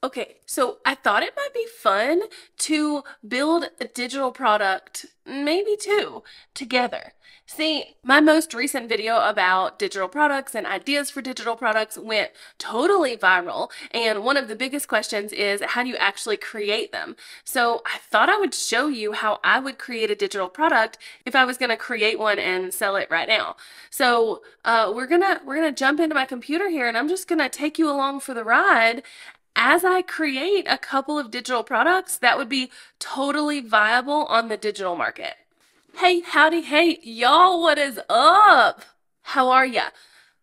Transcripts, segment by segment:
Okay, so I thought it might be fun to build a digital product, maybe two, together. See, my most recent video about digital products and ideas for digital products went totally viral, and one of the biggest questions is how do you actually create them? So I thought I would show you how I would create a digital product if I was going to create one and sell it right now. So we're gonna jump into my computer here, and I'm just gonna take you along for the ride as I create a couple of digital products that would be totally viable on the digital market. Hey, howdy, hey, y'all, what is up? How are ya?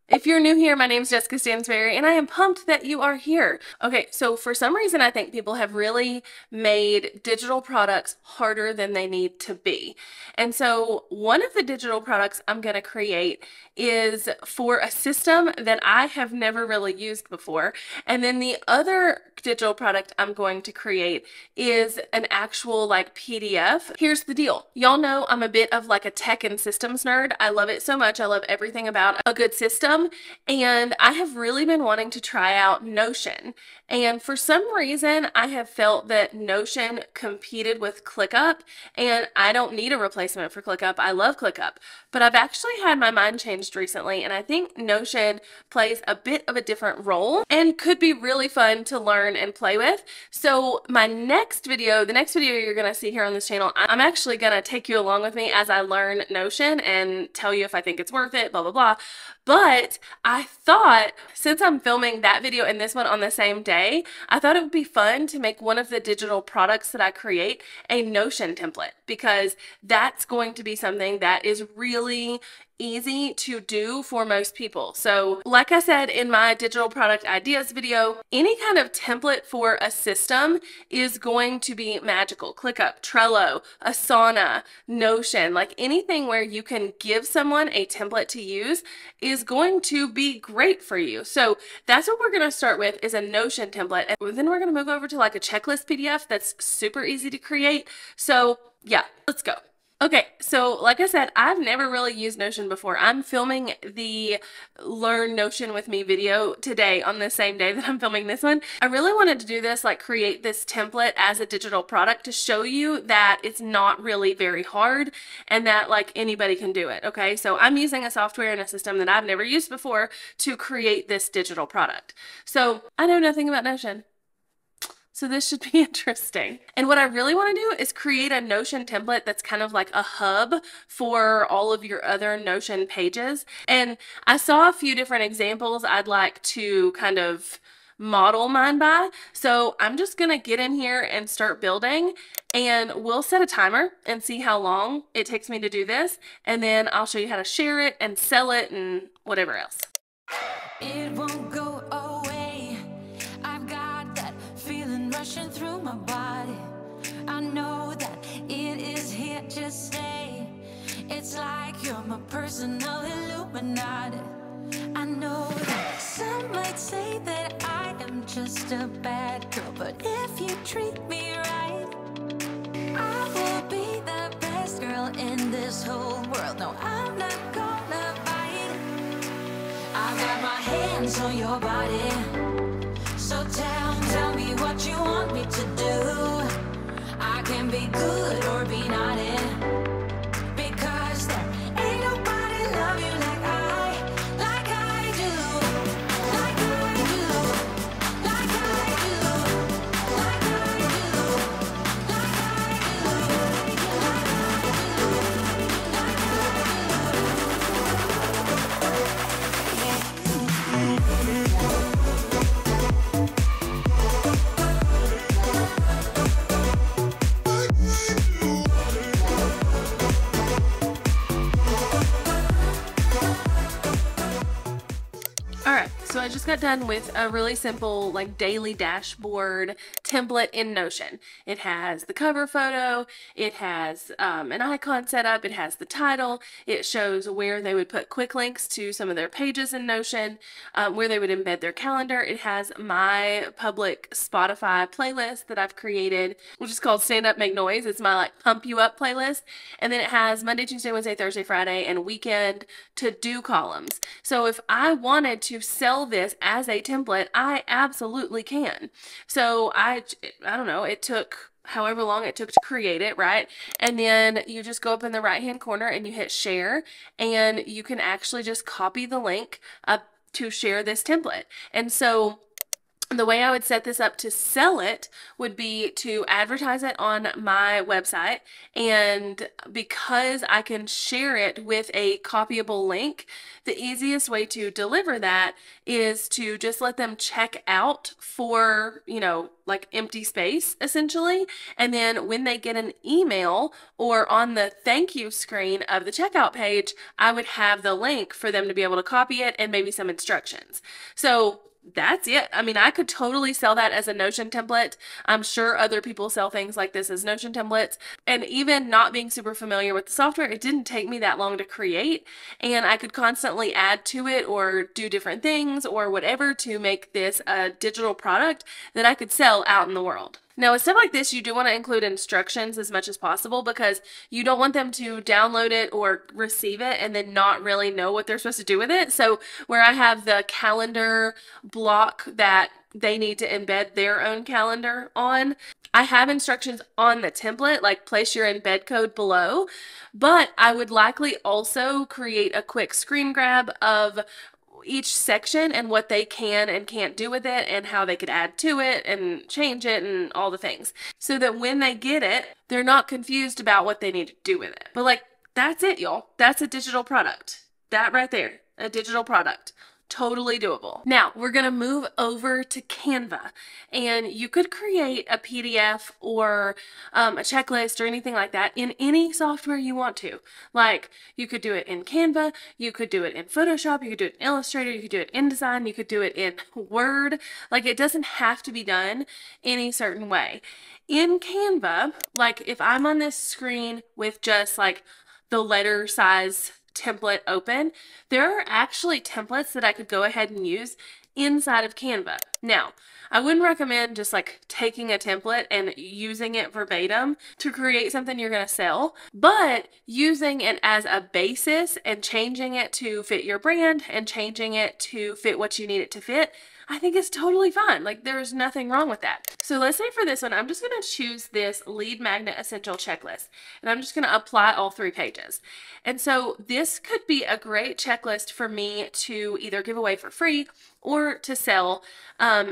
If you're new here, my name is Jessica Stansberry, and I am pumped that you are here. Okay, so for some reason, I think people have really made digital products harder than they need to be. And so one of the digital products I'm going to create is for a system that I have never really used before. And then the other digital product I'm going to create is an actual like PDF. Here's the deal. Y'all know I'm a bit of like a tech and systems nerd. I love it so much. I love everything about a good system. And I have really been wanting to try out Notion. And for some reason, I have felt that Notion competed with ClickUp, and I don't need a replacement for ClickUp. I love ClickUp, but I've actually had my mind changed recently, and I think Notion plays a bit of a different role and could be really fun to learn and play with. So my next video, the next video you're going to see here on this channel, I'm actually going to take you along with me as I learn Notion and tell you if I think it's worth it, blah, blah, blah. But I thought, since I'm filming that video and this one on the same day, I thought it would be fun to make one of the digital products that I create a Notion template, because that's going to be something that is really easy to do for most people. So like I said in my digital product ideas video, any kind of template for a system is going to be magical. ClickUp, Trello, Asana, Notion, like anything where you can give someone a template to use is going to be great for you. So that's what we're going to start with, is a Notion template. And then we're going to move over to like a checklist PDF that's super easy to create. So yeah, let's go. Okay, so like I said, I've never really used Notion before. I'm filming the Learn Notion with Me video today on the same day that I'm filming this one. I really wanted to do this, like create this template as a digital product to show you that it's not really very hard and that like anybody can do it, okay? So I'm using a software and a system that I've never used before to create this digital product. So I know nothing about Notion, so this should be interesting. And what I really want to do is create a Notion template that's kind of like a hub for all of your other Notion pages. And I saw a few different examples I'd like to kind of model mine by. So I'm just going to get in here and start building, and we'll set a timer and see how long it takes me to do this. And then I'll show you how to share it and sell it and whatever else. It won't go away. I've got that feeling rushing through my body. I know that it is here to stay. It's like you're my personal Illuminati. I know that some might say that I am just a bad girl, but if you treat me right, I will be the best girl in this whole world. No, I'm not gonna bite. I got my hands on your body, so tell me what you want me to do. I can be good or be naughty, because there ain't nobody love you like I do, like I do, like I do, like I do, like Alright, so I just got done with a really simple like daily dashboard template in Notion. It has the cover photo, it has an icon set up, it has the title, it shows where they would put quick links to some of their pages in Notion, where they would embed their calendar. It has my public Spotify playlist that I've created, which is called Stand Up Make Noise. It's my like pump you up playlist. And then it has Monday, Tuesday, Wednesday, Thursday, Friday, and weekend to do columns. So if I wanted to sell this as a template, I absolutely can. So I don't know, it took however long it took to create it, right? And then you just go up in the right hand corner and you hit share, and you can actually just copy the link up to share this template. And so the way I would set this up to sell it would be to advertise it on my website, and because I can share it with a copyable link, the easiest way to deliver that is to just let them check out for, like empty space essentially, and then when they get an email or on the thank you screen of the checkout page, I would have the link for them to be able to copy it and maybe some instructions. So that's it. I mean, I could totally sell that as a Notion template. I'm sure other people sell things like this as Notion templates. And even not being super familiar with the software, it didn't take me that long to create. And I could constantly add to it or do different things or whatever to make this a digital product that I could sell out in the world. Now, with stuff like this, you do want to include instructions as much as possible because you don't want them to download it or receive it and then not really know what they're supposed to do with it. So where I have the calendar block that they need to embed their own calendar on, I have instructions on the template, like place your embed code below, but I would likely also create a quick screen grab of each section and what they can and can't do with it and how they could add to it and change it and all the things, so that when they get it, they're not confused about what they need to do with it. But like, that's it, y'all. That's a digital product. That right there, a digital product. Totally doable. Now, we're going to move over to Canva, and you could create a PDF or a checklist or anything like that in any software you want to. Like, you could do it in Canva, you could do it in Photoshop, you could do it in Illustrator, you could do it in InDesign, you could do it in Word. Like, it doesn't have to be done any certain way. In Canva, like if I'm on this screen with just like the letter size template open, there are actually templates that I could go ahead and use inside of Canva. Now, I wouldn't recommend just like taking a template and using it verbatim to create something you're going to sell, but using it as a basis and changing it to fit your brand and changing it to fit what you need it to fit, I think it's totally fine. Like, there's nothing wrong with that. So let's say for this one, I'm just going to choose this lead magnet essential checklist, and I'm just going to apply all 3 pages. And so this could be a great checklist for me to either give away for free or to sell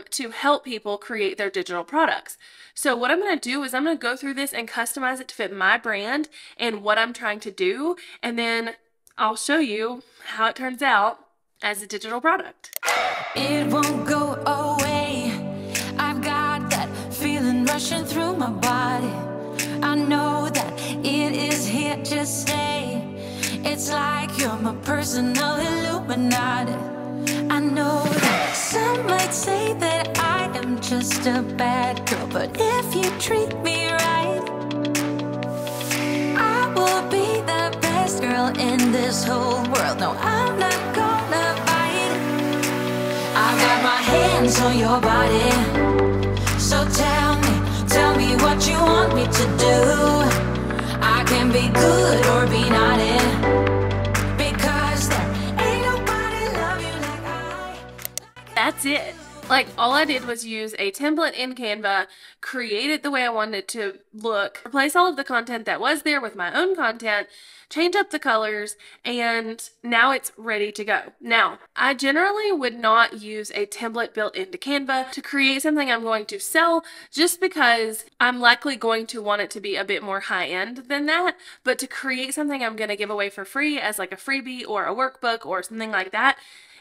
to help people create their digital products. So what I'm going to do is I'm going to go through this and customize it to fit my brand and what I'm trying to do, and then I'll show you how it turns out as a digital product. It won't go away. I've got that feeling rushing through my body. I know that it is here to stay. It's like you're my personal Illuminati. I know that some might say that I am just a bad girl, but if you treat me right, I will be the best girl in this whole world. No, I'm not gonna bite. I've got my hands on your body, so tell me what you want me to do. I can be good or be naughty, because there ain't nobody love you like I. That's it. Like, all I did was use a template in Canva, create it the way I wanted it to look, replace all of the content that was there with my own content, change up the colors, and now it's ready to go. Now, I generally would not use a template built into Canva to create something I'm going to sell, just because I'm likely going to want it to be a bit more high-end than that. But to create something I'm going to give away for free as like a freebie or a workbook or something like that,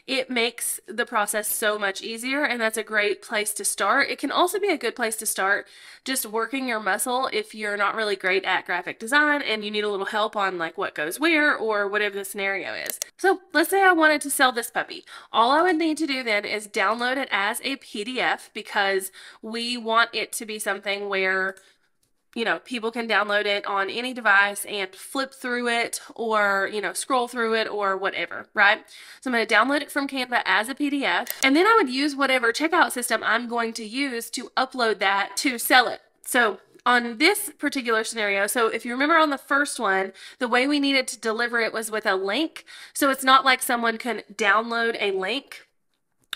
it makes the process so much easier, and that's a great place to start. It can also be a good place to start just working your muscle if you're not really great at graphic design and you need a little help on like what goes where or whatever the scenario is. So let's say I wanted to sell this puppy. All I would need to do then is download it as a PDF, because we want it to be something where people can download it on any device and flip through it or, scroll through it or whatever, right? So I'm going to download it from Canva as a PDF, and then I would use whatever checkout system I'm going to use to upload that to sell it. So on this particular scenario, so if you remember on the first one, the way we needed to deliver it was with a link. So it's not like someone can download a link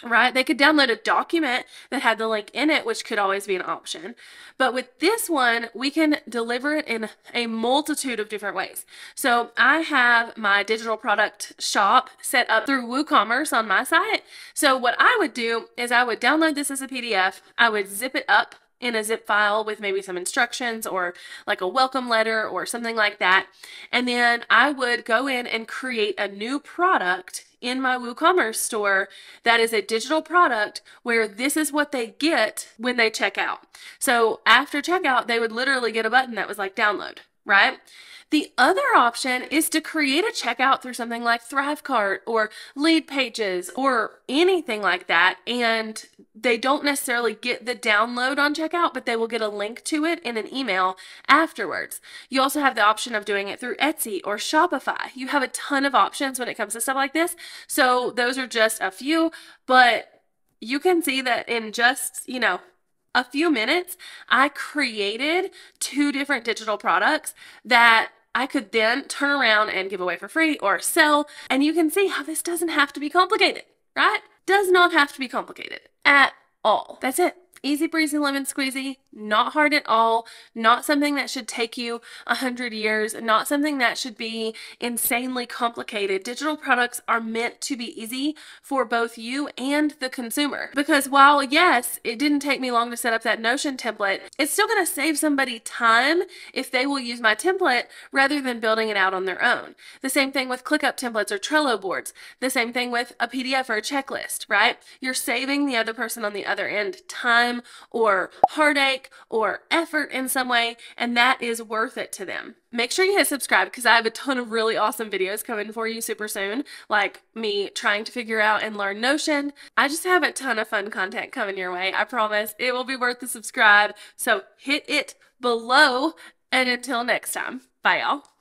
right? They could download a document that had the link in it, which could always be an option. But with this one, we can deliver it in a multitude of different ways. So I have my digital product shop set up through WooCommerce on my site. So what I would do is I would download this as a PDF. I would zip it up in a zip file with maybe some instructions or like a welcome letter or something like that. And then I would go in and create a new product in my WooCommerce store that is a digital product where this is what they get when they check out. So after checkout, they would literally get a button that was like download, right? The other option is to create a checkout through something like Thrivecart or Lead Pages or anything like that, and they don't necessarily get the download on checkout, but they will get a link to it in an email afterwards. You also have the option of doing it through Etsy or Shopify. You have a ton of options when it comes to stuff like this, so those are just a few, but you can see that in just, a few minutes, I created 2 different digital products that I could then turn around and give away for free or sell. And you can see how this doesn't have to be complicated, right? Does not have to be complicated at all. That's it. Easy breezy lemon squeezy, not hard at all, not something that should take you 100 years, not something that should be insanely complicated. Digital products are meant to be easy for both you and the consumer. Because while, yes, it didn't take me long to set up that Notion template, it's still going to save somebody time if they will use my template rather than building it out on their own. The same thing with ClickUp templates or Trello boards. The same thing with a PDF or a checklist, right? You're saving the other person on the other end time or heartache or effort in some way, and that is worth it to them. Make sure you hit subscribe because I have a ton of really awesome videos coming for you super soon, like me trying to figure out and learn Notion. I just have a ton of fun content coming your way. I promise it will be worth the subscribe. So hit it below, and until next time, bye y'all.